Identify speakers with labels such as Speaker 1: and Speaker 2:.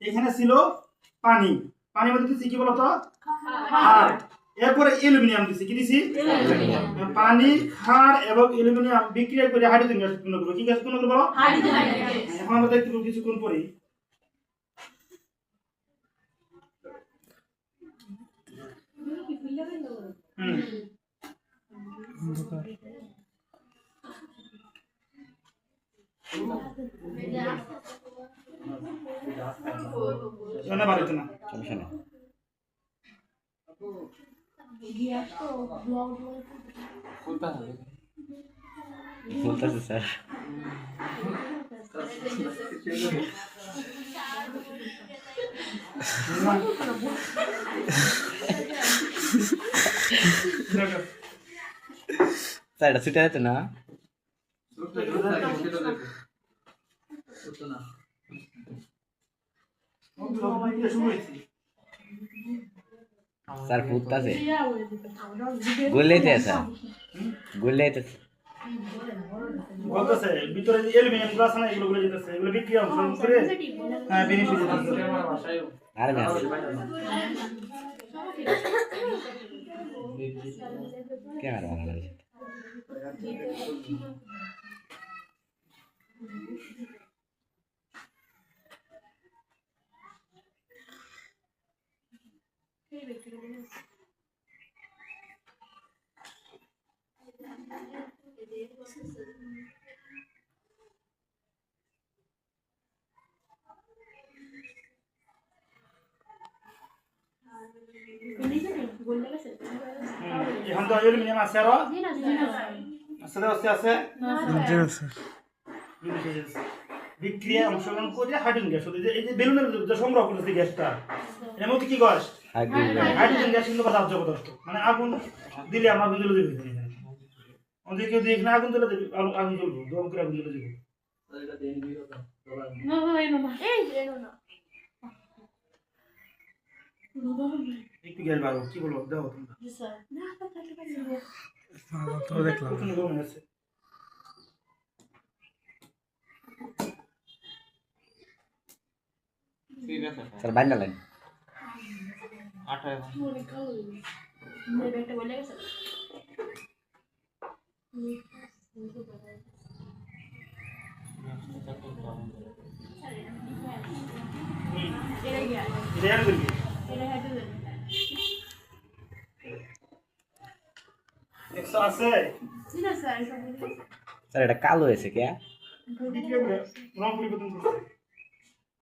Speaker 1: এখানে ছিল পানি, পানির মধ্যে দিচ্ছি কি বলতো ক্ষার, এরপরে অ্যালুমিনিয়াম দিচ্ছি, কি দিছি পানি, ক্ষার এবং অ্যালুমিনিয়াম বিক্রিয়া করে হাইড্রোজেন গ্যাস উৎপন্ন করবে। কি গ্যাস উৎপন্ন করবে বলো? Hydrogen gas. এখন আমরা দেখতে কিছুক্ষণ পরেই
Speaker 2: বলতেছে স্যার স্যার এটা ছুটে যেত না স্যার ফুটতাছে গলেইতে স্যার গলেইতে
Speaker 1: বলতেছে ভিতরে যে অ্যালুমিনিয়াম গুলো আছে না, এগুলো গলে যেতেছে, এগুলো বিক্রিয়া করে হ্যাঁ বেনিফিট দিতেছে।
Speaker 2: আরে না ক্যামেরা ভালো লাগে
Speaker 1: এখন তো অ্যালুমিনিয়াম আছে আরো আছে আছে বিক্রিয়া অংশগ্রহণ করে হাইড্রোজেন গ্যাস হতে, এই যে বেলুনের যে সংগ্রহ করতেছে গ্যাসটা, এর মধ্যে কি গ্যাস? হাইড্রোজেন গ্যাস কিন্তু বাজার জবরদস্ত, মানে আগুন দিলে আমরা আগুন জ্বলে দেবে এখানে, অন্য কেউ দিয়ে এখানে আগুন জ্বলে দেবে, আগুন জ্বলবো, দম করে আগুন জ্বলে দেবে। একটু গ্যাস বাড়ো, কি বলবো দেখো তোমরা দেখলাম গরম আছে।
Speaker 2: স্যার বাইন্ডা লাইন স্যার এটা কালো হয়েছে কে
Speaker 1: রং পরিবর্তন করছে।